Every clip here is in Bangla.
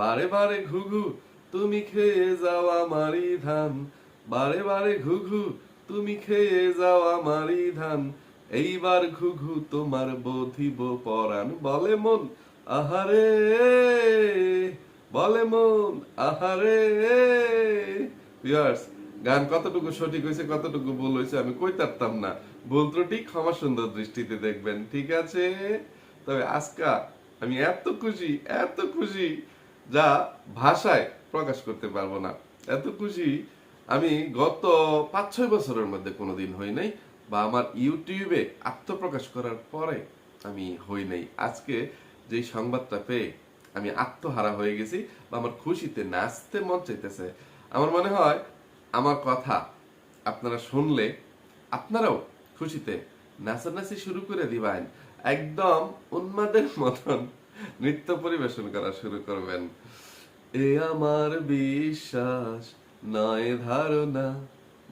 বারে বারে ঘুঘু তুমি খেয়ে যাও আমারই ধান, বারে বারে ঘুঘু তুমি খেয়ে যাও আমারই ধান, এইবার ঘুঘু তোমার বধিব পরাণ। বলে মন আহারে, বলে মন আহারে। ভিউয়ার্স, গান কতটুকু সঠিক হয়েছে কতটুকু ভুল হয়েছে আমি কই পারতাম না, ভুল ত্রুটি ক্ষমা সুন্দর দৃষ্টিতে দেখবেন, ঠিক আছে? তবে আজকা আমি এত খুশি যা ভাষায় প্রকাশ করতে পারবো না। এত খুশি আমি গত 5-6 বছরের মধ্যে কোনোদিন হই নাই, বা আমার ইউটিউবে আত্মপ্রকাশ করার পরে আমি হই নাই। আজকে যেই সংবাদটা পেয়ে আমি আত্মহারা হয়ে গেছি, বা আমার খুশিতে নাচতে মন চাইতেছে। আমার মনে হয় আমার কথা আপনারা শুনলে আপনারাও খুশিতে নাচানাচি শুরু করে দিবেন, একদম উন্মাদের মতন নৃত্য পরিবেশন করা শুরু করবেন। এ আমার বিশ্বাস নয় ধারণা,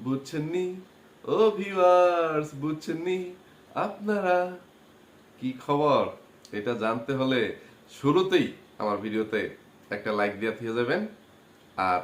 বুঝছেননি ও ভিউয়ার্স, বুঝছেননি আপনারা? কি খবর এটা জানতে হলে শুরুতেই আমার ভিডিওতে একটা লাইক দিয়ে দিয়ে যাবেন, আর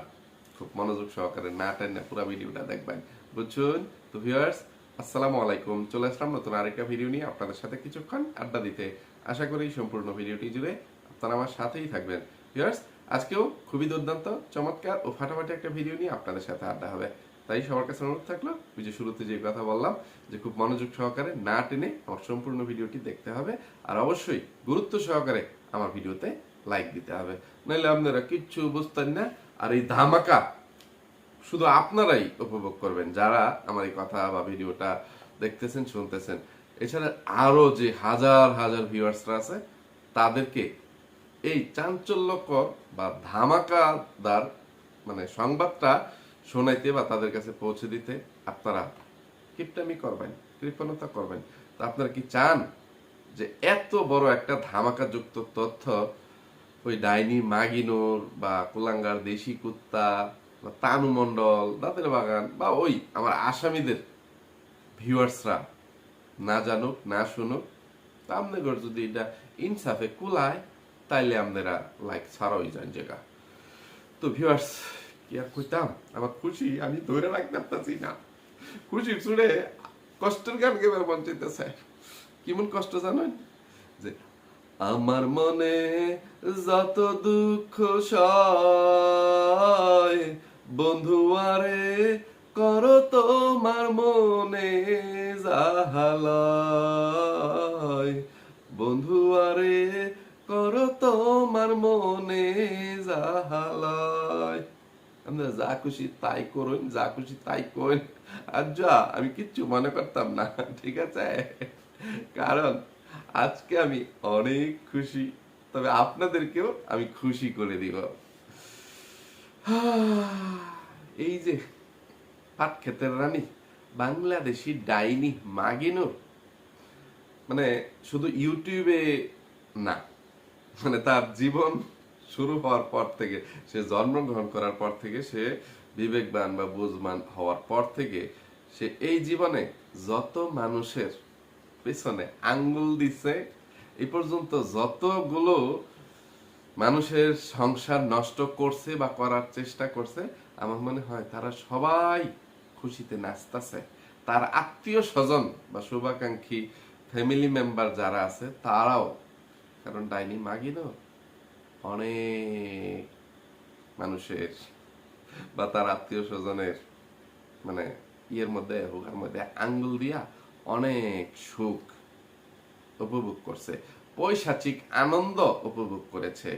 খুব মনোযোগ সহকারে না টেনে পুরো ভিডিওটা দেখবেন, বুঝছেন? তো ভিউয়ার্স, আসসালামু আলাইকুম। চলে আসলাম নতুন আরেকটা ভিডিও নিয়ে আপনাদের সাথে কিছুক্ষণ আড্ডা দিতে। আশা করি সম্পূর্ণ ভিডিওটি জুড়ে আপনারা আমার সাথেই থাকবেন। ভিউয়ার্স, আজকেও খুবই দুর্দান্ত, চমৎকার ও ফাটাফাটি একটা ভিডিও নিয়ে আপনাদের সাথে আড্ডা হবে। তাই সবার কাছে অনুরোধ থাকলো, ওই যে শুরুতে যে কথা বললাম, যে খুব মনোযোগ সহকারে না টেনে আমার সম্পূর্ণ ভিডিওটি দেখতে হবে, আর অবশ্যই গুরুত্ব সহকারে আমার ভিডিওতে লাইক দিতে হবে, নাহলে আপনারা কিচ্ছু বুঝতেন না। আর এই ধামাকা শুধু আপনারাই উপভোগ করবেন যারা আমার এই কথা বা ভিডিওটা দেখতেছেন, শুনতেছেন। এছাড়া আরো যে হাজার হাজার ভিউয়ার্সরা আছে, তাদেরকে এই চাঞ্চল্যকর বা ধামাকাদার মানে সংবাদটা শোনাইতে বা তাদের কাছে পৌঁছে দিতে আপনারা কিপটামি করবেন, কৃপণতা করবেন। তা আপনারা কি চান যে এত বড় একটা ধামাকাযুক্ত তথ্য ওই ডাইনি মাগিনুর বা কুলাঙ্গার দেশি কুত্তা বা তানু মণ্ডল দাঁতের বাগান বা ওই আমার আসামিদের ভিউয়ার্সরা না জানুক, না শুনুক? তা আপনাদের যদি এটা ইনসাফে কুলায়, তাইলে আপনারা লাইক ছাড়াই যান জায়গা। তো ভিউয়ার্স, কি আর কইতাম, আমার খুশি আমি ধরে রাখতে পারতাছি না। খুশি ছুড়ে কষ্টের গান গেবার মন চাইতেছে। কেমন কষ্ট জানেন? যে আমার মনে যত দুঃখ সয়, বন্ধু আরে করো তোমার মনে জাহালয়, বন্ধু আরে করো তোমার মনে জাহালয়। আপনারা যা খুশি তাই করুন, যা খুশি তাই করুন, আর যা আমি কিচ্ছু মনে করতাম না, ঠিক আছে? কারণ আজকে আমি অনেক খুশি, তবে আপনাদেরকেও আমি খুশি করে দিব। এই যে পাট ক্ষেতের রানী বাংলাদেশি ডাইনি মাগিনুর, মানে শুধু ইউটিউবে না, মানে তার জীবন শুরু হওয়ার পর থেকে, সে জন্মগ্রহণ করার পর থেকে, সে বিবেকবান বা বুঝবান হওয়ার পর থেকে, সে এই জীবনে যত মানুষের পেছনে আঙ্গুল দিছে, এই পর্যন্ত যতগুলো মানুষের সংসার নষ্ট করছে বা করার চেষ্টা করছে, আমার মনে হয় তারা সবাই খুশিতে নাচতেছে। তার আত্মীয় স্বজন বা শুভাকাঙ্ক্ষী ফ্যামিলি মেম্বার যারা আছে তারাও, কারণ ডাইনি মাগিনো অনেক মানুষের বা তার আত্মীয় স্বজনের মানে ইয়ের মধ্যে, হুকার মধ্যে আঙ্গুল দিয়া অনেক সুখ উপভোগ করছে, পৈশাচিক আনন্দ উপভোগ করেছে,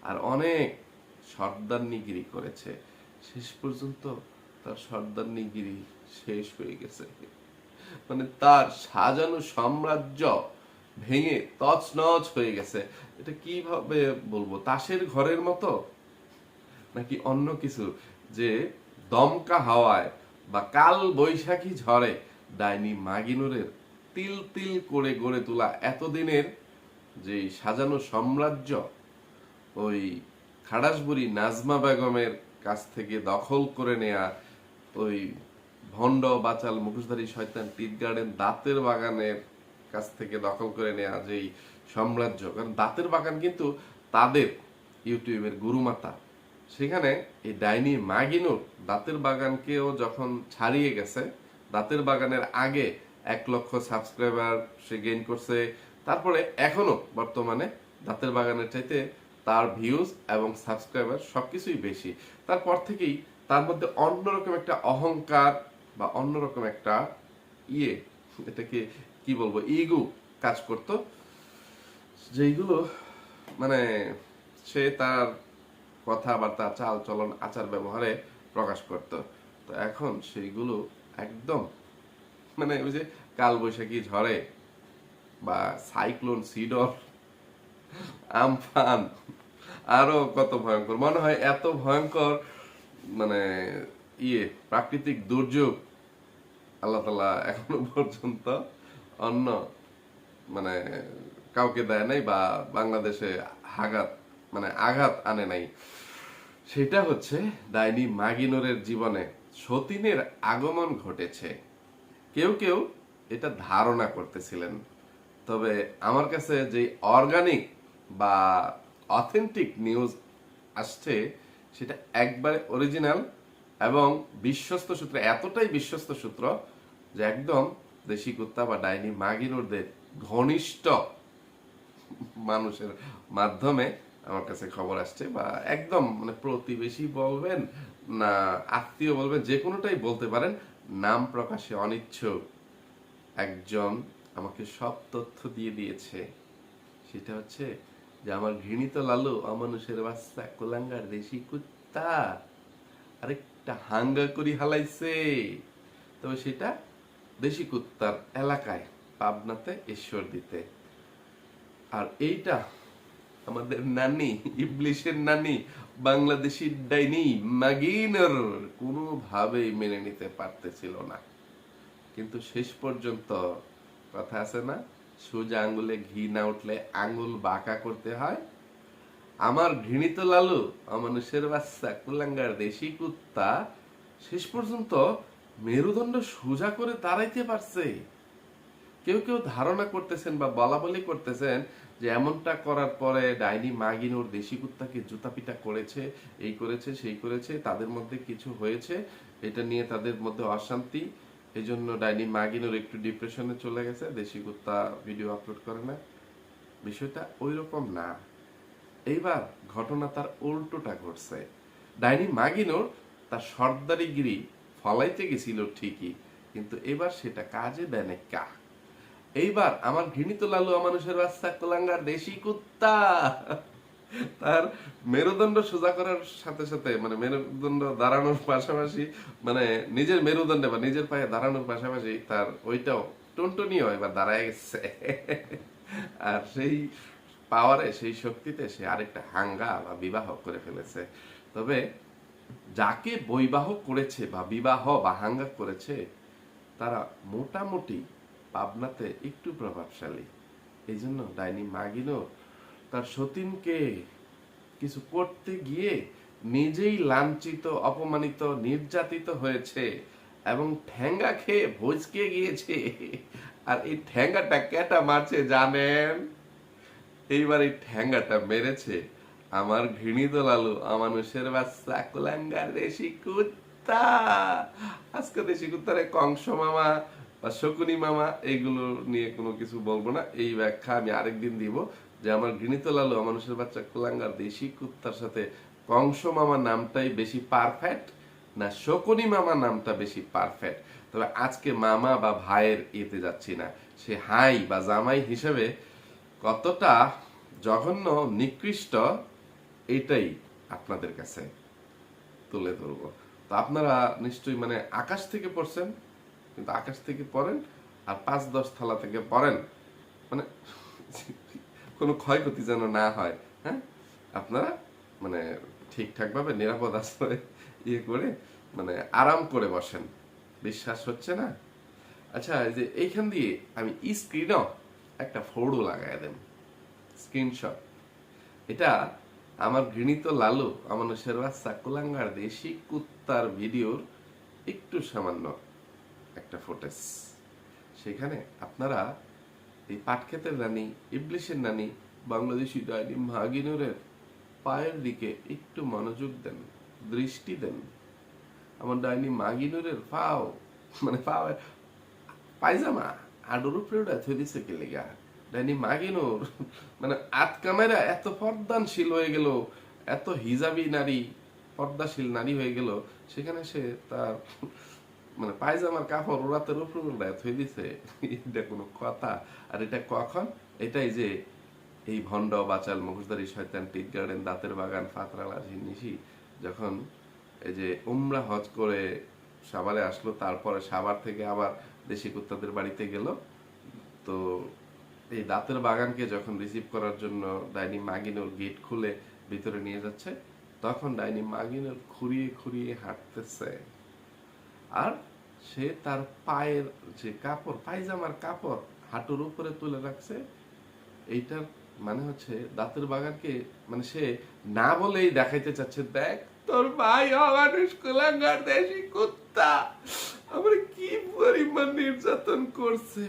আর অনেক সর্দারনিগিরি করেছে। শেষ পর্যন্ত তার সর্দারনিগিরি শেষ হয়ে গেছে, মানে তার সাজানো সাম্রাজ্য ভেঙে তছনছ হয়ে গেছে। এটা কিভাবে বলবো, তাসের ঘরের মতো নাকি অন্য কিছু, যে দমকা হাওয়ায় বা কাল বৈশাখী ঝড়ে ডাইনি মাগিনুরের তিল তিল করে গড়ে তোলা এতদিনের যে সাজানো সাম্রাজ্য ওই খাড়াসবুড়ি নাজমা বেগমের কাছ থেকে দখল করে নেয়া, ওই ভণ্ড বাচাল মুখোশধারী শয়তান টিট গার্ডেন দাঁতের বাগানের কাছ থেকে দখল করে নেয়া যেই সাম্রাজ্য, কারণ দাঁতের বাগান কিন্তু তাদের ইউটিউবের গুরুমাতা, সেখানে এই ডাইনি মাগিনুর দাঁতের বাগানকেও যখন ছাড়িয়ে গেছে, দাঁতের বাগানের আগে 1 লক্ষ সাবস্ক্রাইবার সে গেইন করছে, তারপরে এখনো বর্তমানে দাঁতের বাগানের চাইতে তার ভিউজ এবং সাবস্ক্রাইবার সবকিছুই বেশি। তারপর থেকেই তার মধ্যে অন্যরকম একটা অহংকার বা অন্যরকম একটা ইয়ে, এটাকে কি বলবো, ইগো কাজ করতো, যেইগুলো মানে সে তার কথাবার্তা, চাল চলন, আচার ব্যবহারে প্রকাশ করত। তো এখন সেইগুলো একদম মানে ওই যে কালবৈশাখী ঝড়ে বা সাইক্লোন সিডর, আমফান, আরো কত ভয়ঙ্কর, মনে হয় এত ভয়ঙ্কর মানে ইয়ে প্রাকৃতিক দুর্যোগ আল্লাহ তাআলা এখনো পর্যন্ত অন্য মানে কাউকে দেয় নাই, বা বাংলাদেশে আঘাত আনে নাই। সেটা হচ্ছে ডাইনি মাগিনুরের জীবনে সতীনের আগমন ঘটেছে। কেউ কেউ এটা ধারণা করতেছিলেন, তবে আমার কাছে যে অর্গানিক বা অথেন্টিক নিউজ আসছে সেটা একবারে অরিজিনাল এবং বিশ্বস্ত সূত্র, এতটাই বিশ্বস্ত সূত্র যে একদম দেশি কুত্তা বা ডাইনি মাগিনুরদের ঘনিষ্ঠ মানুষের মাধ্যমে আমার কাছে খবর আসছে, বা একদম মানে প্রতিবেশী বলবেন না আত্মীয় বলবেন, যে কোনোটাই বলতে পারেন, নাম প্রকাশে অনিচ্ছুক একজন আমাকে সব তথ্য দিয়ে দিয়েছে। সেটা হচ্ছে যে আমার ঘৃণিত লালু, অমানুষের বাচ্চা, কোলাঙ্গার দেশি কুত্তা আরেকটা হাঙ্গা করি হালাইছে। তবে সেটা দেশি কুত্তার এলাকায়, পাবনাতে, ঈশ্বরদীতে। আর এইটা আমাদের নানি, ইবলিশের নানি, বাংলাদেশি ডাইনি মাগিনুর কোনোভাবেই মেনে নিতে পারতেছিল না। কিন্তু শেষ পর্যন্ত কথা আছে না, সোজা আঙ্গুলে ঘি না উঠলে আঙ্গুল বাঁকা করতে হয়। আমার ঘৃণিত লালু, অমানুষের বাচ্চা, কুলাঙ্গার দেশি কুত্তা শেষ পর্যন্ত মেরুদণ্ড সোজা করে দাঁড়াইতে পারছে। কেউ কেউ ধারণা করতেছেন বা বলা বলি করতেছেন যে এমনটা করার পরে ডাইনি মাগিনুর দেশি কুত্তাকে জুতাপিটা করেছে, এই করেছে, সেই করেছে, তাদের মধ্যে কিছু হয়েছে, এটা নিয়ে তাদের মধ্যে অশান্তি, এই জন্য ডাইনি মাগিনুর একটু ডিপ্রেশনে চলে গেছে, দেশি কুত্তা ভিডিও আপলোড করে না। বিষয়টা ওই রকম না। এইবার ঘটনা তার উল্টোটা ঘটছে। ডাইনি মাগিনুর তার সর্দারিগিরি ফলাইতে গেছিল ঠিকই, কিন্তু এবার সেটা কাজে দেয় না। এইবার আমার ঘৃণিত লালু, মানুষের বাচ্চা, কোলাঙ্গার দেশি কুত্তা তার মেরুদণ্ড সোজা করার সাথে সাথে, মানে মেরুদণ্ড দাঁড়ানোর পাশাপাশি, মানে নিজের মেরুদণ্ডে বা নিজের পায়ে দাঁড়ানোর পাশাপাশি তার ওইটাও টুনটুনিও এবার দাঁড়ায় গেছে। আর সেই পাওয়ারে, সেই শক্তিতে সে আরেকটা হাঙ্গা বা বিবাহ করে ফেলেছে। তবে যাকে বৈবাহ করেছে বা বিবাহ বা হাঙ্গা করেছে তারা মোটামুটি পাবনাতে একটু প্রভাবশালী। এই জন্য ডাইনি মাগিনো তার সতীনকে কিছু করতে গিয়ে নিজেই লাঞ্ছিত, অপমানিত, নির্যাতিত হয়েছে এবং ঠ্যাঙ্গা খেয়ে ভজকে গিয়েছে। আর এই ঠ্যাঙ্গাটা কেটা মারছে জানেন? এইবার এই ঠ্যাঙ্গাটা মেরেছে আমার ঘৃণিত লালু, অমানুষের বাচ্চা, কুলাঙ্গার দেশি কুত্তা। আজকে দেশি কুত্তারে কংস মামা বা শকুনি মামা এইগুলো নিয়ে কোনো কিছু বলবো না, এই ব্যাখ্যা আমি আরেকদিন দিব, যে আমার ঘৃণিত লালু, অমানুষের বাচ্চা, কুলাঙ্গার দেশি কুত্তার সাথে কংস মামা নামটাই বেশি পারফেক্ট না শকুনি মামা নামটা বেশি পারফেক্ট। তবে আজকে মামা বা ভাইয়ের এতে যাচ্ছি না, সে হাই বা জামাই হিসেবে কতটা জঘন্য, নিকৃষ্ট, এটাই আপনাদের কাছে তুলে ধরবো। তো আপনারা নিশ্চয়ই মানে আকাশ থেকে পড়ছেন, কিন্তু আকাশ থেকে পড়েন আর 5-10 থালা থেকে পড়েন, মানে কোনো ক্ষয়ক্ষতি যেন না হয়। হ্যাঁ, আপনারা মানে ঠিকঠাক ভাবে নিরাপদ আশ্রয় ইয়ে করে মানে আরাম করে বসেন। বিশ্বাস হচ্ছে না? আচ্ছা, এই যে এইখান দিয়ে আমি স্ক্রিনও একটা ফটো লাগাই দেন, স্ক্রিনশট। এটা আমার ঘৃণিত লালু, অমানুষের বাচ্চা, কুলাঙ্গার দেশি কুত্তার ভিডিওর একটু সামান্য একটা ফুটেজ। সেখানে আপনারা এই পাটক্ষেতের রানী, ইবলিশের নানি, বাংলাদেশি ডাইনি মাগিনুরের পায়ের দিকে একটু মনোযোগ দেন, দৃষ্টি দেন। আমার ডাইনি মাগিনুরের পাও, মানে পাও পায়জামা হাঁটুর উপরে ওটা থই দিছে কে লেগা। ডাইনি মাগিনুর মানে আতকামেরা এত পর্দানশীল হয়ে গেল, এত হিজাবি নারী, পর্দাশীল নারী হয়ে গেল, সেখানে সে তার মানে পায়জামার কাপড় রাতের উপর থই দিছে, এটা কোনো কথা? আর এটা কখন? এটাই যে এই ভণ্ড বাচাল মুখোশধারী শয়তান টিট গার্ডেন দাঁতের বাগান ফাতরালা ঝিনিসি যখন এই যে উমরা হজ করে সাভারে আসলো, তারপরে সাভার থেকে আবার দেশি কুত্তাদের বাড়িতে গেল, তো এই দাঁতের বাগানকে যখন রিসিভ করার জন্য ডাইনি মাগিনুর গেট খুলে ভিতরে নিয়ে যাচ্ছে, তখন ডাইনি মাগিনুর খুঁড়িয়ে খুঁড়িয়ে হাঁটতেছে, আর সে তার পায়ের যে কাপড়, পায়জামার কাপড় হাঁটুর উপরে তুলে রাখছে। এইটার মানে হচ্ছে দাঁতের বাগানকে মানে সে না বলেই দেখাইতে চাচ্ছে, দেখ তোর ভাই অমানুষ কুলাঙ্গার দেশি কুত্তা আমার কি পরিমাণ নির্যাতন করছে।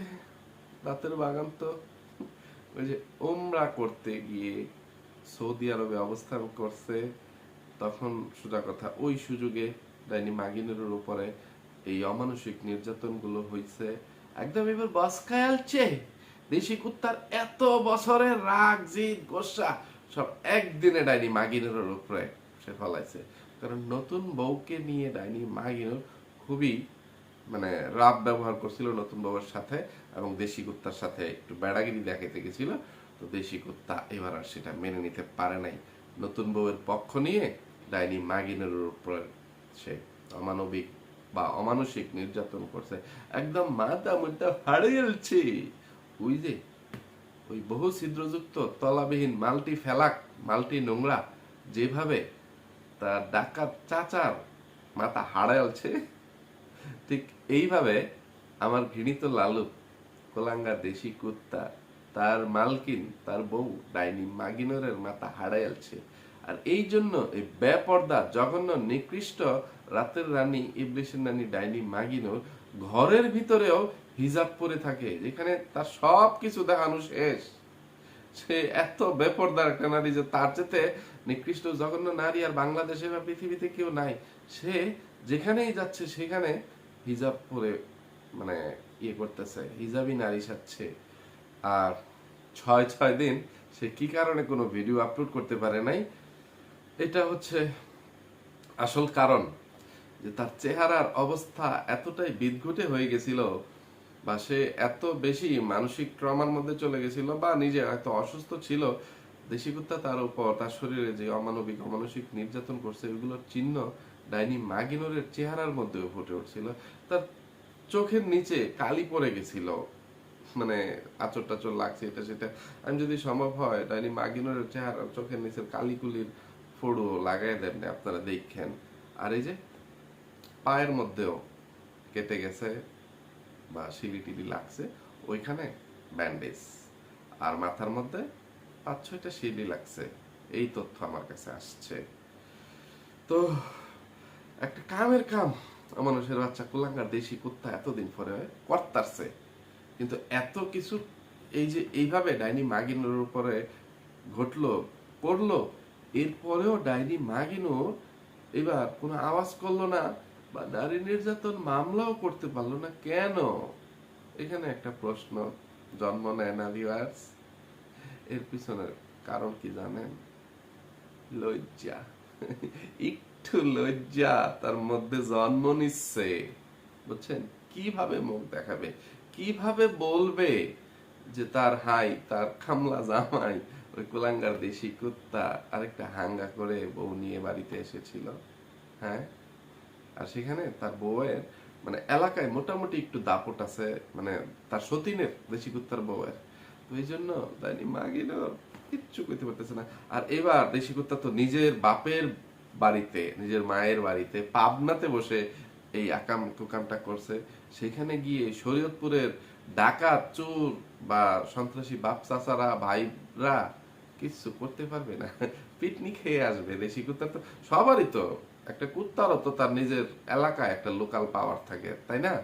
দাঁতের বাগান তো ওই যে উমরা করতে গিয়ে সৌদি আরবে অবস্থান করছে, তখন সোজা কথা ওই সুযোগে ডাইনি মাগিনের উপরে এই অমানসিক নির্যাতন গুলো হয়েছে। একদম এবার বসকায়ালছে দেশি কুত্তার এত বছরের রাগ জিদ গোসা সব একদিনে ডাইনি মাগিনের উপরে সে ফলাইছে। কারণ নতুন বউকে নিয়ে ডাইনি মাগিনুর খুবই মানে রাব ব্যবহার করছিল নতুন বউয়ের সাথে, এবং দেশি কুত্তার সাথে একটু বেড়াগিরি দেখাইতে গেছিল। তো দেশি কুত্তা এবার আর সেটা মেনে নিতে পারে নাই, নতুন বউয়ের পক্ষ নিয়ে ডাইনি মাগিনের উপর সে অমানবিক বা অমানসিক নির্যাতন করছে, একদম মাথা মুথা হারিয়েছে। ওই যে ওই বহু ছিদ্রযুক্ত তলাবিহীন মাল্টি ফেলাক মাল্টি নোংরা যেভাবে তার ডাকাত চাচার মাথা হারাইলছে, ঠিক এইভাবে আমার ঘৃণিত লালু কোলাঙ্গা দেশি কুত্তা তার মালকিন তার বউ ডাইনি মাগিনরের মাথা হারাইলছে। আর এই জন্য এই বেপর্দা জঘন্য নিকৃষ্ট রাতের রানী ইবলিসের রানী ডাইনি মাগিনর ঘরের ভিতরেও হিজাব পরে থাকে, যেখানে তার সব কিছু দেখানো শেষ। সে এত বেপরদার একটা নারী যে তার চেয়ে নিকৃষ্ট জঘন্য নারী আর বাংলাদেশে বা পৃথিবীতে কেউ নাই। সে যেখানেই যাচ্ছে সেখানে হিজাব পরে মানে ইয়ে করতেছে, হিজাবি নারী সাজছে। আর 6 দিন সে কি কারণে কোনো ভিডিও আপলোড করতে পারে নাই, এটা হচ্ছে আসল কারণ, যে তার চেহারার অবস্থা এতটাই বিদঘুটে হয়ে গেছিল, বা সে এত বেশি মানসিক ট্রমার মধ্যে চলে গেছিল, বা নিজে এত অসুস্থ ছিল, দেশি কুত্তা তার উপর তার শরীরে যে অমানবিক অমানসিক নির্যাতন করছে এগুলোর চিহ্ন ডাইনি মাগিনোরের চেহারার মধ্যেও ফুটে উঠছিল। তার চোখের নিচে কালি পড়ে গেছিল, মানে আচর টাচর লাগছে এটা সেটা। আমি যদি সম্ভব হয় ডাইনি মাগিনোরের চেহারা চোখের নিচের কালিকুলির ফোড়ো লাগাই দেন আপনারা দেখেন। আর এই যে পায়ের মধ্যেও কেটে গেছে বা শিলি টিলি লাগছে, ওইখানে ব্যান্ডেজ, আর মাথার মধ্যে 5-6টা শিলি লাগছে, এই তথ্য আমার কাছে আসছে। তো একটা কামের কাম মানুষের বাচ্চা কুলাঙ্গার দেশি কুত্তা এতদিন পরে করতারছে, কিন্তু এত কিছু এই যে এইভাবে ডাইনি মাগিনোর উপরে ঘটলো করলো, এরপরেও ডাইনি মাগিনুর এবার কোনো আওয়াজ করলো না বা নারী নির্যাতন মামলাও করতে পারলো না কেন? এখানে একটা প্রশ্ন জন্ম নেয় না ভিউয়ার্স। এর পিছনের কারণ কি জানেন? লজ্জা। একটু লজ্জা তার মধ্যে জন্ম নিচ্ছে, বুঝছেন? কিভাবে মুখ দেখাবে, কিভাবে বলবে যে তার হাই তার খামলা জামাই ওই কুলাঙ্গার দেশি কুত্তা আরেকটা হাঙ্গা করে বউ নিয়ে বাড়িতে এসেছিল, হ্যাঁ? আর সেখানে তার বউয়ের মানে এলাকায় মোটামুটি একটু দাপট আছে, মানে তার সতীনের দেশি কুত্তার বউয়ের। তো এই জন্য ডাইনি মাগিনোর কিচ্ছু করতে পারতেছে না। আর এবার দেশি কুত্তা তো নিজের বাপের বাড়িতে, নিজের মায়ের বাড়িতে পাবনাতে বসে এই আকাম কুকামটা করছে। সেখানে গিয়ে শরীয়তপুরের ডাকাত চোর বা সন্ত্রাসী বাপ চাচারা ভাইরা কিছু করতে পারবে না, পিকনিক খেয়ে আসবে। দেশি কুত্তা তো সবারই, তো একটা কুত্তারও তো তার নিজের এলাকায় একটা লোকাল পাওয়ার থাকে, তাই না?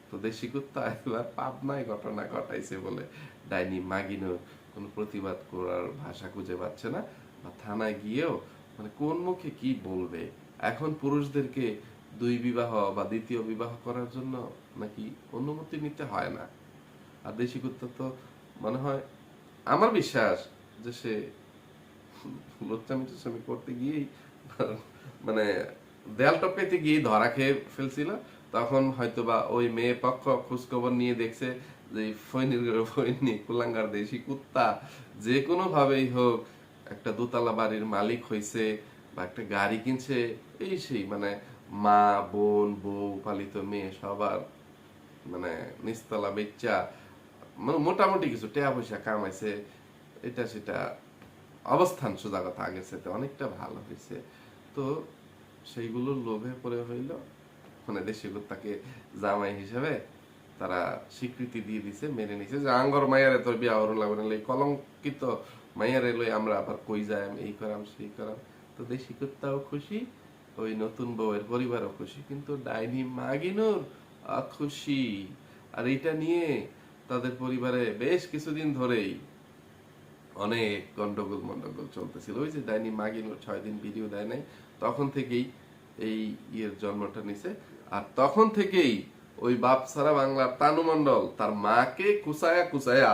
তো দেশি কুত্তা এবার পাবনায় ঘটনা ঘটাইছে বলে ডাইনি মাগিনো কোনো প্রতিবাদ করার ভাষা খুঁজে পাচ্ছে না, বা থানায় গিয়েও মানে কোন মুখে কি বলবে। এখন পুরুষদেরকে দুই বিবাহ বা দ্বিতীয় বিবাহ করার জন্য নাকি অনুমতি নিতে হয় না। আর দেশি কুত্তা তো মনে হয়, আমার বিশ্বাস যে সে লুচ্চামি করতে গিয়েই মানে দেয়াল টপকাইতে গিয়ে ধরা খেয়ে ফেলছিল। তখন হয়তোবা ওই মেয়ে পক্ষ খোঁজখবর নিয়ে দেখছে যে ফৈনির ফৈনি কুলাঙ্গার দেশি কুত্তা যে কোনো ভাবেই হোক একটা দোতলা বাড়ির মালিক হইছে বা একটা গাড়ি কিনছে, এই সেই মানে মা বোন বউ পালিত মেয়ে সবার মানে নিস্তলা বেচ্চা মোটামুটি কিছু টাকা পয়সা কামাইছে, এটা সেটা অবস্থান সোজা কথা আগের সাথে অনেকটা ভালো হয়েছে। তো সেইগুলোর লোভে পড়ে হইল মানে দেশি কুত্তাকে জামাই হিসেবে তারা স্বীকৃতি দিয়ে দিছে, মেনে নিছে যে আঙ্গর মাইয়ারে তোর বিয়া হরু লাগবে না, কলঙ্কিত মাইয়ারে লই আমরা আবার কই যাই এই করাম সেই করাম। তো দেশি কুত্তাও খুশি, ওই নতুন বউয়ের পরিবারও খুশি, কিন্তু ডাইনি মাগিনুর খুশি। আর এইটা নিয়ে তাদের পরিবারে বেশ কিছুদিন ধরেই অনেক গন্ডগোল মন্ডগোল চলতেছিল। ওই যে ডাইনি মাগিনুর 6 দিন ভিডিও দেয় নাই, তখন থেকেই এই ইয়ের জন্মটা নিছে। আর তখন থেকেই ওই বাপ সারা বাংলার তানু মণ্ডল তার মাকে কুচায়া কুচায়া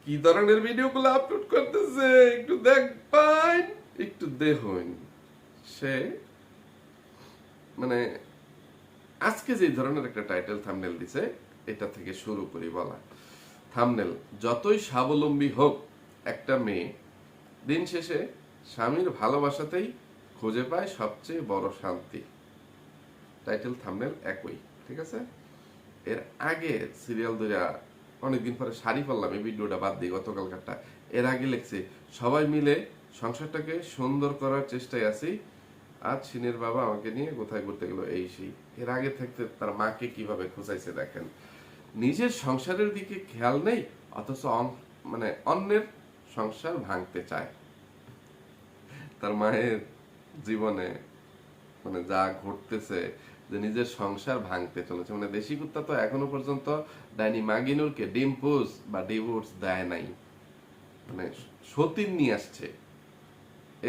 কি ধরনের ভিডিও গুলো আপলোড করতেছে একটু দেখবেন, একটু দেখুন। সে মানে আজকে যে ধরনের একটা টাইটেল থাম্বনেল দিছে, এটা থেকে শুরু করি বলা। থাম্বনেল: যতই স্বাবলম্বী হোক একটা মেয়ে, দিন শেষে স্বামীর ভালোবাসাতেই খুঁজে পায় সবচেয়ে বড় শান্তি। টাইটেল থাম্বনেল একই, ঠিক আছে। এর আগে সিরিয়াল ধরে অনেকদিন পরে শাড়ি পরলাম, এই ভিডিওটা বাদ দিই গতকালকারটা। এর আগে লিখছে সবাই মিলে সংসারটাকে সুন্দর করার চেষ্টায় আছি, আজ সিনের বাবা আমাকে নিয়ে কোথায় ঘুরতে গেল এই সেই। এর আগে থাকতে তার মাকে কিভাবে খুঁজাইছে দেখেন। নিজের সংসারের দিকে খেয়াল নেই, অথচ মানে অন্যের সংসার ভাঙতে চায়। তার মায়ের জীবনে মানে যা ঘটতেছে, যে নিজের সংসার ভাঙতে চলেছে। মানে দেশি কুত্তা তো এখনো পর্যন্ত ডাইনি মাগিনুরকে ডিম্পোজ বা ডিভোর্স দেয় নাই, মানে সতীন নিয়ে আসছে।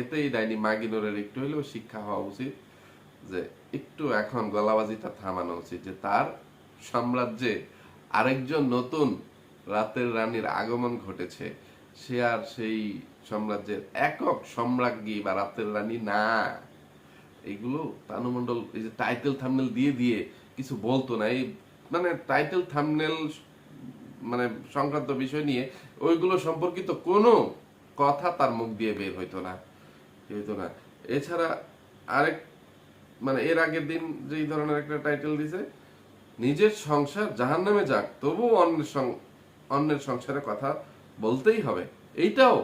এতেই ডাইনি মাগিনুরের একটু হলেও শিক্ষা হওয়া উচিত, যে একটু এখন গলাবাজিটা থামানো উচিত, যে তার সাম্রাজ্যে আরেকজন নতুন রাতের রানীর আগমন ঘটেছে। সে আর সেই সাম্রাজ্যের একক সম্রাজ্ঞী বা রাতের রানী না। এইগুলো তানু মণ্ডল এই যে টাইটেল থাম্বনেল দিয়ে দিয়ে কিছু বলতো না, এই মানে টাইটেল থাম্বনেল মানে সংক্রান্ত বিষয় নিয়ে ওইগুলো সম্পর্কিত কোনো কথা তার মুখ দিয়ে বের হইতো না। এছাড়া আরেক মানে এর আগের দিন যেই ধরনের একটা টাইটেল দিছে, নিজের সংসার জাহান্নামে যাক তবু অন্যের সংসারের কথা বলতেই হবে। এইটাও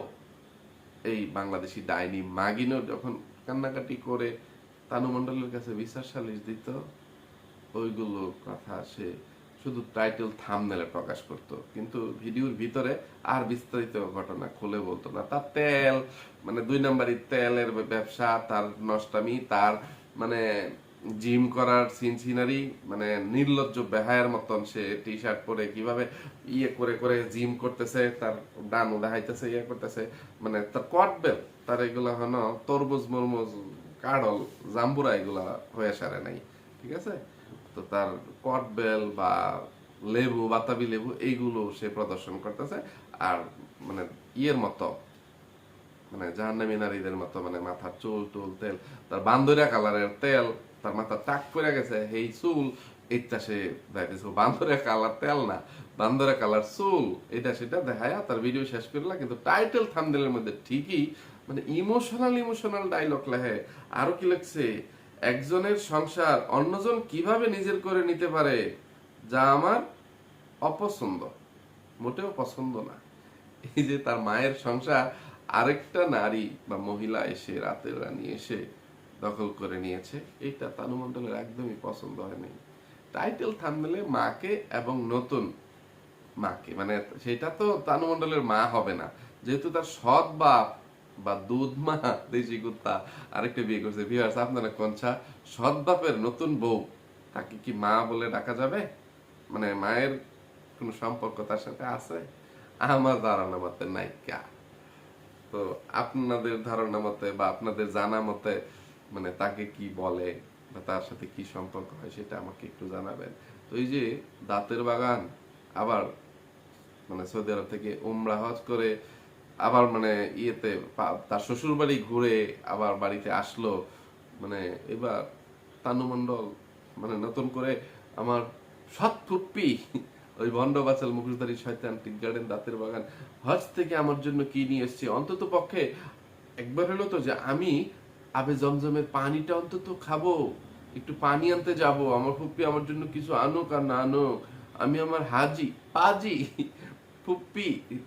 এই বাংলাদেশি ডাইনি মাগিনো যখন কান্নাকাটি করে তানু মণ্ডলের কাছে বিচার সালিশ দিত, ওইগুলো কথা সে শুধু টাইটেল থাম্বনেলে প্রকাশ করত, কিন্তু ভিডিওর ভিতরে আর বিস্তারিত ঘটনা খুলে বলতো না। তার তেল মানে 2 নাম্বারি তেলের ব্যবসা, তার নষ্টামি, তার মানে জিম করার সিনসিনারি, মানে নির্লজ্জ বেহায়ার মতন সে টি শার্ট পরে কিভাবে ইয়ে করে করে জিম করতেছে, তার ডানু দেখাইতেছে, ইয়ে করতেছে, মানে তার কটবেল, তার এগুলা হলো তরমুজ মরমুজ কাড়ল জাম্বুরা এগুলা হয়ে সারে নাই, ঠিক আছে। তো তার কটবেল বা লেবু বাতাবি লেবু এইগুলো সে প্রদর্শন করতেছে। আর মানে ইয়ের মতো মানে জাহান্নামী নারীদের মতো মানে মাথার চুল টুল তেল, তার বান্দরিয়া কালারের তেল, তার মাথা টাক পড়ে গেছে এই চুল, এইটা সে দেখাইতেছে বান্দরিয়া কালার তেল না, বান্দরিয়া কালার চুল, এটা সেটা দেখায়া তার ভিডিও শেষ করলা। কিন্তু টাইটেল থাম্বনেলের মধ্যে ঠিকই মানে ইমোশনাল ডায়লগ লেখে। আরো কি লিখছে, একজনের সংসার অন্যজন কিভাবে নিজের করে নিতে পারে, যা আমার অপছন্দ, মোটেও পছন্দ না। এই যে তার মায়ের সংসার আরেকটা নারী বা মহিলা এসে রাতের রানী এসে দখল করে নিয়েছে, এইটা তানু মণ্ডলের একদমই পছন্দ হয়নি। টাইটেল থাম্বনেলে মাকে এবং নতুন মাকে মানে সেটা তো তানু মণ্ডলের মা হবে না, যেহেতু তার সৎ বাপ বা দুধ মা দেশি কুত্তা আরেকটা বিয়ে করছে। ভিউয়ার্স আপনারা কোনটা, সৎ বাপের নতুন বউ তাকে কি মা বলে ডাকা যাবে? মানে মায়ের কোন সম্পর্ক তার সাথে আছে? আমার ধারণা মতে নাইকা। তো আপনাদের ধারণা মতে বা আপনাদের জানা মতে মানে তাকে কি বলে বা তার সাথে কি সম্পর্ক হয় সেটা আমাকে একটু জানাবেন। তো এই যে দাঁতের বাগান আবার মানে সৌদি আরব থেকে উমরা হজ করে আবার মানে ইয়েতে তার শ্বশুর বাড়ি ঘুরে আবার বাড়িতে আসলো, মানে এবার তানু মণ্ডল মানে নতুন করে আমার সৎ ফুপ্পি ওই ভণ্ড বাচাল মুখোশধারী শয়তান টিক গার্ডেন দাঁতের বাগান হজ থেকে আমার জন্য কি নিয়ে এসেছে, অন্তত পক্ষে একবার হলো তো যে আমি আবে জমজমের পানিটা অন্তত খাবো, একটু পানি আনতে যাব, আমার ফুপ্পি আমার জন্য কিছু আনুক আর না আনুক, আমি আমার হাজি পাজি ফুপ্পি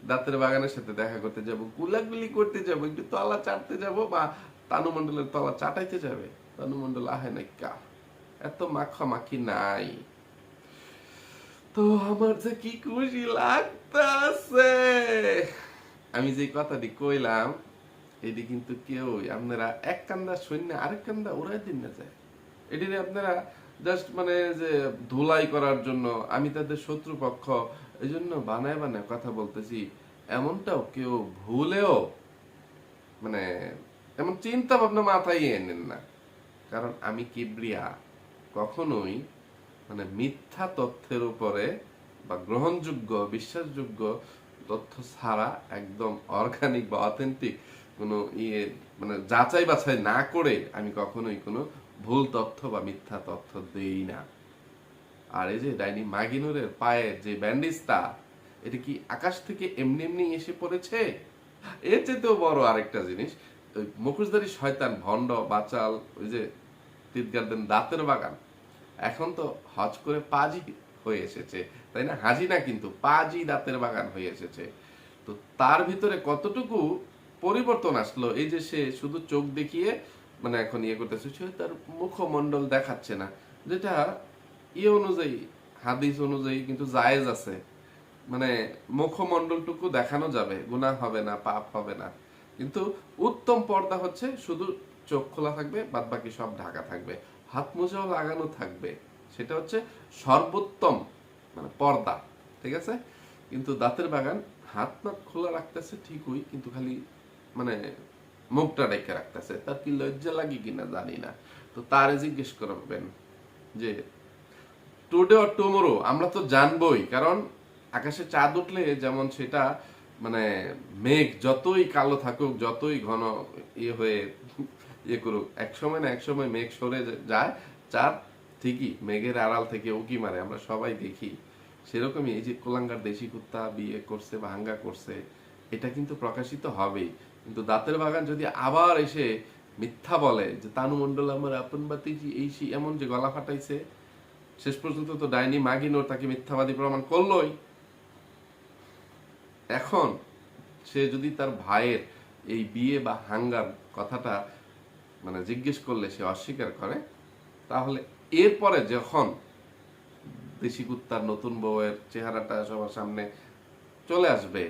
দাঁতের বাগানের সাথে দেখা করতে যাব, গুলাগুলি করতে যাব, একটু তলা চাটতে যাব বা তানু মণ্ডলের তলা চাটাইতে যাবে। তানু মণ্ডল আহে নাই কা, এত মাখামাখি নাই। তো আমার যে কি খুশি লাগতাছে, আমি যে কথাটি কইলাম এটি কিন্তু কেউ আপনারা এক কান্দা সৈন্য আরেক কান্দা উড়াই দিন না যায়, এটি আপনারা জাস্ট মানে যে ধুলাই করার জন্য আমি তাদের শত্রুপক্ষ এই জন্য বানায় বানায় কথা বলতেছি, এমনটাও কেউ ভুলেও মানে এমন চিন্তা ভাবনা মাথায় এনেন না। কারণ আমি কিবরিয়া কখনোই মানে মিথ্যা তথ্যের উপরে বা গ্রহণযোগ্য বিশ্বাসযোগ্য তথ্য ছাড়া একদম অর্গানিক বা অথেন্টিক কোনো ইয়ে মানে যাচাই বাছাই না করে আমি কখনোই কোনো ভুল তথ্য বা মিথ্যা তথ্য দেই না। আর এই যে ডাইনি মাগিনুরের পায়ে যে ব্যান্ডেজটা, এটা কি আকাশ থেকে এমনি এমনি এসে পড়েছে? এর চেয়েতেও বড় আরেকটা জিনিস, ওই মুখোশধারী শয়তান ভণ্ড বাচাল ওই যে তীর গার্ডেন দাঁতের বাগান এখন তো হজ করে পাজি হয়ে এসেছে, তাই না? হাজি না কিন্তু পাজি দাঁতের বাগান হয়ে এসেছে। তো তার ভিতরে কতটুকু পরিবর্তন আসলো, এই যে সে শুধু চোখ দেখিয়ে মানে এখন ইয়ে করতেছে, সে তার মুখমণ্ডল দেখাচ্ছে না, যেটা ইয়ে অনুযায়ী হাদিস অনুযায়ী কিন্তু জায়েজ আছে, মানে মুখমণ্ডলটুকু দেখানো যাবে, গুনাহ হবে না, পাপ হবে না। কিন্তু উত্তম পর্দা হচ্ছে শুধু চোখ খোলা থাকবে, বাদ বাকি সব ঢাকা থাকবে, হাত মোজাও লাগানো থাকবে, সেটা হচ্ছে সর্বোত্তম মানে পর্দা, ঠিক আছে? কিন্তু দাঁতের বাগান হাত নাত খোলা রাখতেছে ঠিকই, কিন্তু খালি মানে মুখটা ডেকে রাখতেছে, তার কি লজ্জা লাগে কিনা জানি না। তো তারে জিজ্ঞেস করবেন যে টুডে অর টুমোরো আমরা তো জানবই, কারণ আকাশে চাঁদ উঠলে যেমন সেটা মানে মেঘ যতই কালো থাকুক যতই ঘন ইয়ে হয়ে ইয়ে করুক, এক সময় না এক সময় মেঘ সরে যায়, চাঁদ ঠিকই মেঘের আড়াল থেকে উকি মারে, আমরা সবাই দেখি। সেরকমই এই যে কোলাঙ্গার দেশি কুত্তা বিয়ে করছে বা হাঙ্গা করছে, এটা কিন্তু প্রকাশিত হবেই। কিন্তু দাঁতের বাগান যদি আবার এসে মিথ্যা বলে যে তানু মণ্ডল আমার আপন বাতিজি এই সেই, এমন যে গলা ফাটাইছে, শেষ পর্যন্ত তো ডাইনি মাগিনোর তাকে মিথ্যাবাদী প্রমাণ করলোই। এখন সে যদি তার ভাইয়ের এই বিয়ে বা হাঙ্গার কথাটা মানে জিজ্ঞেস করলে সে অস্বীকার করে, তাহলে এরপরে যখন দেশি কুত্তার নতুন বউয়ের চেহারাটা সবার সামনে চলে আসবে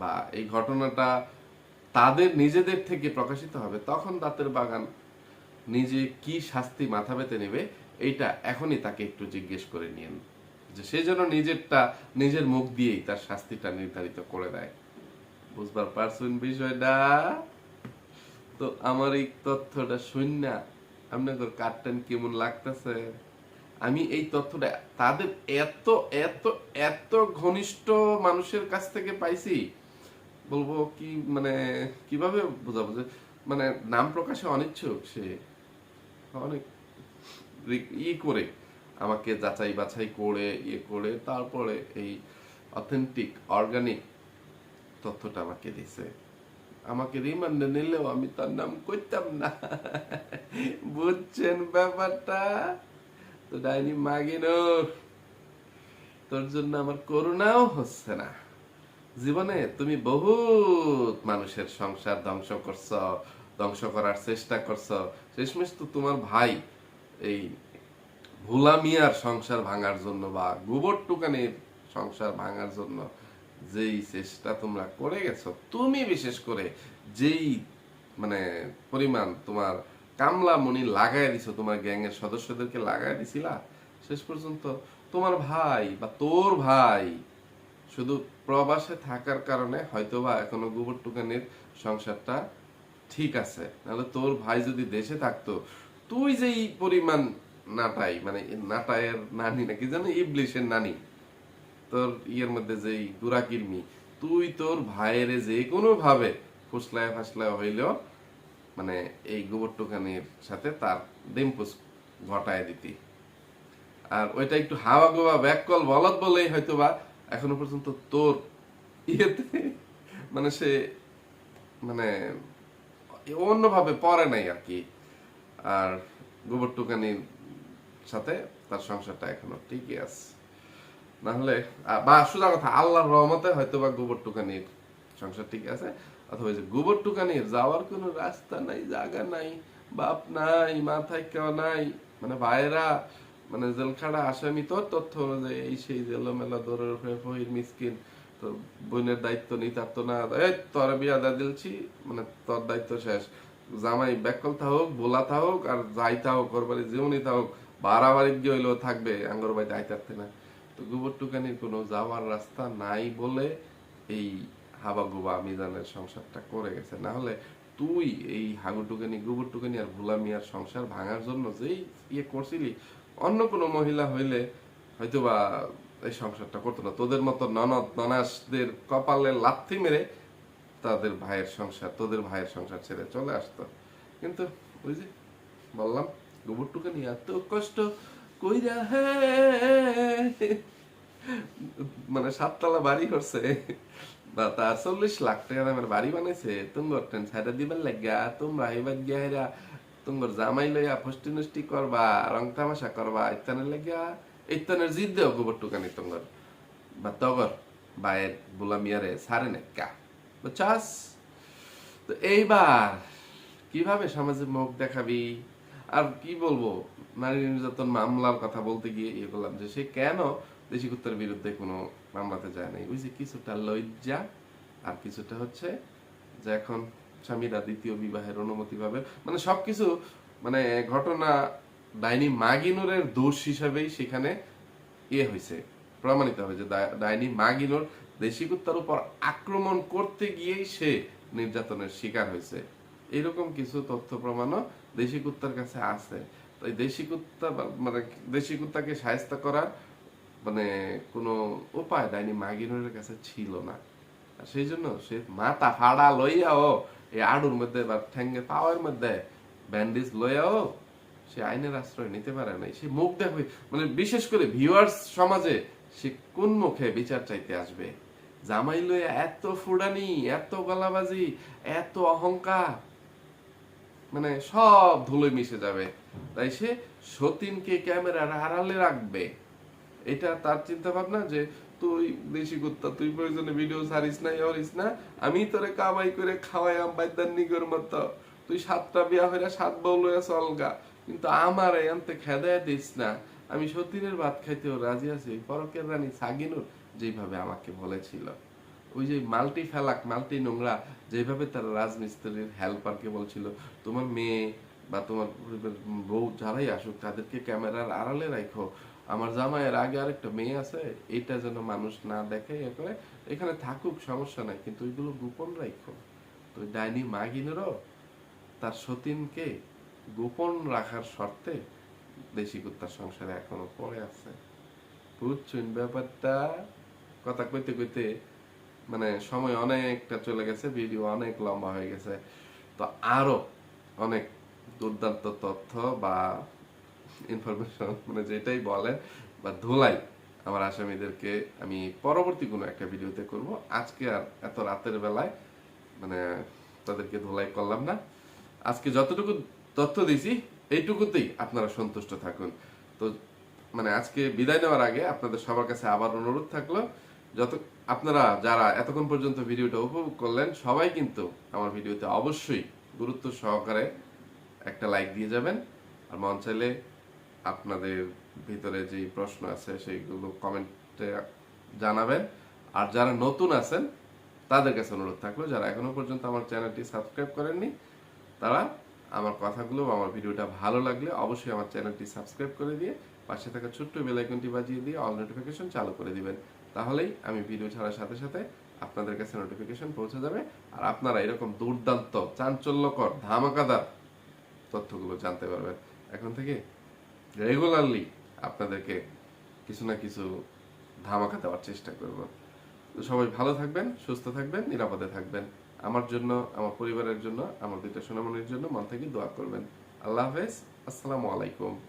বা এই ঘটনাটা তাদের নিজেদের থেকে প্রকাশিত হবে, তখন দাঁতের বাগান নিজে কি শাস্তি মাথা পেতে নেবে এইটা এখনই তাকে একটু জিজ্ঞেস করে নিন, যে সে যেন নিজেরটা নিজের মুখ দিয়েই তার শাস্তিটা নির্ধারিত করে দেয়। বুঝবার পারছেন বিষয়টা? তো আমার এই তথ্যটা শুননা আপনাদের কাটতেন কেমন লাগতেছে? আমি এই তথ্যটা তাদের এত এত এত ঘনিষ্ঠ মানুষের কাছ থেকে পাইছি, বলবো কি মানে কিভাবে বোঝাবো, যে মানে নাম প্রকাশে অনিচ্ছুক সে, অনেক ই করে আমাকে যাচাই বাছাই করে ইয়ে করে তারপরে এই অথেন্টিক অর্গানিক তথ্যটা আমাকে দিছে। আমাকে রিমান্ডে নিলেও আমি তার নাম করতাম না। বুঝছেন ব্যাপারটা? তো ডাইনি মাগিনো, তোর জন্য আমার করুণাও হচ্ছে না। জীবনে তুমি বহুত মানুষের সংসার ধ্বংস করছ, ধ্বংস করার চেষ্টা করছ, শেষমেশ তো তোমার ভাই এই ভোলা মিয়ার সংসার ভাঙার জন্য বা গোবর টুকানির সংসার ভাঙার জন্য যেই চেষ্টা তোমরা করে গেছো, তুমি বিশেষ করে যেই মানে পরিমাণ তোমার কামলা মনি লাগাই দিছো, তোমার গ্যাংয়ের সদস্যদেরকে লাগাই দিছিলা, শেষ পর্যন্ত তোমার ভাই বা তোর ভাই শুধু প্রবাসে থাকার কারণে হয়তোবা এখনো গোবর টুকানির সংসারটা ঠিক আছে। নাহলে তোর ভাই যদি দেশে থাকতো, তুই যেই পরিমাণ নাটাই, মানে নাটায়ের নানি নাকি জানো, ইবলিশের নানি, তোর ইয়ের মধ্যে যেই দুরাকির্মি, তুই তোর ভাইয়ের যে কোনো ভাবে ফুসলায় ফাসলায় হইলেও মানে এই গোবর টোকানির সাথে তার ডিম্পুস ঘটায় দিতি। আর ওইটা একটু হাওয়া গোয়া ব্যাককল বলদ বলেই হয়তো বা এখনো পর্যন্ত তোর ইয়েতে মানে সে মানে অন্যভাবে পড়ে নাই আর কি। আর গোবর টুকানির সাথে তার সংসারটা এখনো ঠিকই আছে। না হলে বা সোজা কথা, আল্লাহর রহমতে হয়তো বা গোবর টুকানির সংসার ঠিক আছে, অথবা যে গোবর টুকানির যাওয়ার কোনো রাস্তা নাই, জায়গা নাই, বাপ নাই, মাথায় কেউ নাই, মানে ভাইয়েরা মানে জেলখানা আসামি, তোর তথ্য অনুযায়ী এই সেই জেলোমেলা দৌড়ের উপরে ফহির মিসকিন, তো বোনের দায়িত্ব নিতার তো না, এই তোর বিয়া দা দিলছি, মানে তোর দায়িত্ব শেষ, জামাই ব্যাকল থাকুক, বোলা থাকুক, আর যাই থাকুক, করবারি জীবনই থাকুক, বাড়াবাড়ি গিয়ে হইলেও থাকবে, আঙ্গর বাড়িতে আইতারতে না। তো গোবর টুকানির কোনো যাওয়ার রাস্তা নাই বলে এই হাবা গোবা মিজানের সংসারটা করে গেছে। না হলে তুই এই হাগু টুকানি, গোবর টুকানি আর ভোলা মিয়ার সংসার ভাঙার জন্য যেই ইয়ে করছিলি, অন্য কোনো মহিলা হইলে হয়তোবা এই সংসারটা করতো না। তোদের মতো ননদ ননাসদের কপালে লাথি মেরে তাদের ভাইয়ের সংসার, তোদের ভাইয়ের সংসার ছেড়ে চলে আসতো। কিন্তু ওই যে বললাম, গোবর টুকানি এত কষ্ট কইরা মানে 7 তলা বাড়ি করছে, বা তার 40 লাখ টাকা দামের বাড়ি বানাইছে তুঙ্গর ট্রেন ছাইড়া দিবার লাগিয়া, তোমরা এবার গিয়া হেরা তুঙ্গর জামাই লইয়া ফষ্টি নষ্টি করবা, রং তামাশা করবা, ইত্যানের লাগিয়া ইত্যানের জিদ দেও গোবর টুকানি তুঙ্গর বা তগর বায়ের বুলামিয়ারে সারে নেকা, বুঝছাস? তো এইবার কিভাবে সমাজে মুখ দেখাবি? আর কি বলবো, নারী নির্যাতন মামলার কথা বলতে গিয়ে ইয়ে করলাম যে সে কেন দেশি কুত্তার বিরুদ্ধে কোনো মামলাতে যায় নাই। ওই যে কিছুটা লজ্জা, আর কিছুটা হচ্ছে যে এখন স্বামীরা দ্বিতীয় বিবাহের অনুমতি পাবে, মানে সবকিছু মানে ঘটনা ডাইনি মাগিনুরের দোষ হিসাবেই সেখানে ইয়ে হয়েছে, প্রমাণিত হবে যে ডাইনি মাগিনুর দেশি কুত্তার উপর আক্রমণ করতে গিয়েই সে নির্যাতনের শিকার হয়েছে। এরকম কিছু তথ্য প্রমাণও দেশি কুত্তার কাছে আছে। তো এই দেশি কুত্তা মানে দেশি কুত্তাকে সাহায্য করার মানে কোনো উপায় ডাইনি মাগিনুরের কাছে ছিল না। আর সেই জন্য সে মাথা ফাড়া লইয়াও এই আড়ুর মধ্যে বা ঠ্যাঙ্গে পাওয়ার মধ্যে ব্যান্ডেজ লইয়াও সে আইনের আশ্রয় নিতে পারে নাই। সে মুখ দেখবে, মানে বিশেষ করে ভিউয়ার্স সমাজে সে কোন মুখে বিচার চাইতে আসবে? জামাই লইয়া এত ফুডানি, এত গলাবাজি, এত অহংকার, মানে সব ধুলোয় মিশে যাবে। তাই সে সতীনকে ক্যামেরার আড়ালে রাখবে, এটা তার চিন্তা ভাবনা। যে তুই দেশি কুত্তা, তুই প্রয়োজনে ভিডিও ছাড়িস না, ইয়রিস না, আমি তোরে কামাই করে খাওয়াই বাইদার নিগর মতো, তুই 7টা বিয়া হইরা 7 বউ লইয়া চলগা, কিন্তু আমার এনতে খেদায় দিস না। আমি সতীনের ভাত খাইতেও রাজি আছি, পরকের রানী সাগিনুর যেভাবে আমাকে বলেছিল, ওই যে মাল্টি ফেলাক মাল্টি নোংরা যেভাবে তার রাজমিস্ত্রির হেল্পারকে বলছিল, তোমার মেয়ে বা তোমার বউ যারাই আসুক তাদেরকে ক্যামেরার আড়ালে রাখো, আমার জামাইয়ের আগে আরেকটা মেয়ে আছে, এটা যেন মানুষ না দেখে, এ করে এখানে থাকুক সমস্যা নাই, কিন্তু ওইগুলো গোপন রাখো। তো ডাইনি মাগিনেরও তার সতীনকে গোপন রাখার শর্তে দেশি কুত্তার সংসারে এখনো পড়ে আছে। বুঝছেন ব্যাপারটা? কথা কইতে কইতে মানে সময় অনেকটা চলে গেছে, ভিডিও অনেক লম্বা হয়ে গেছে। তো আরো অনেক দুর্দান্ত তথ্য বা ইনফরমেশন মানে যেটাই বলেন বা ধোলাই আমার আসামিদেরকে আমি পরবর্তী কোনো একটা ভিডিওতে করব। আজকে আর এত রাতের বেলায় মানে তাদেরকে ধোলাই করলাম না। আজকে যতটুকু তথ্য দিছি এইটুকুতেই আপনারা সন্তুষ্ট থাকুন। তো মানে আজকে বিদায় নেওয়ার আগে আপনাদের সবার কাছে আবার অনুরোধ থাকলো, যত আপনারা যারা এতক্ষণ পর্যন্ত ভিডিওটা উপভোগ করলেন সবাই কিন্তু আমার ভিডিওতে অবশ্যই গুরুত্ব সহকারে একটা লাইক দিয়ে যাবেন। আর মন চাইলে আপনাদের ভিতরে যে প্রশ্ন আছে সেইগুলো কমেন্টে জানাবেন। আর যারা নতুন আছেন তাদের কাছে অনুরোধ থাকলো, যারা এখনো পর্যন্ত আমার চ্যানেলটি সাবস্ক্রাইব করেননি তারা আমার কথাগুলো আমার ভিডিওটা ভালো লাগলে অবশ্যই আমার চ্যানেলটি সাবস্ক্রাইব করে দিয়ে পাশে থাকা ছোট্ট বেল আইকনটি বাজিয়ে দিয়ে অল নোটিফিকেশন চালু করে দিবেন। তাহলেই আমি ভিডিও ছাড়ার সাথে সাথে আপনাদের কাছে নোটিফিকেশন পৌঁছে যাবে। আর আপনারা এরকম দুর্দান্ত, চাঞ্চল্যকর, ধামাকাদার তথ্যগুলো জানতে পারবেন। এখন থেকে রেগুলারলি আপনাদেরকে কিছু না কিছু ধামাকা দেওয়ার চেষ্টা করব। তো সবাই ভালো থাকবেন, সুস্থ থাকবেন, নিরাপদে থাকবেন। আমার জন্য, আমার পরিবারের জন্য, আমার দুইটা সোনামণির জন্য মন থেকে দোয়া করবেন। আল্লাহ হাফেজ। আসসালামু আলাইকুম।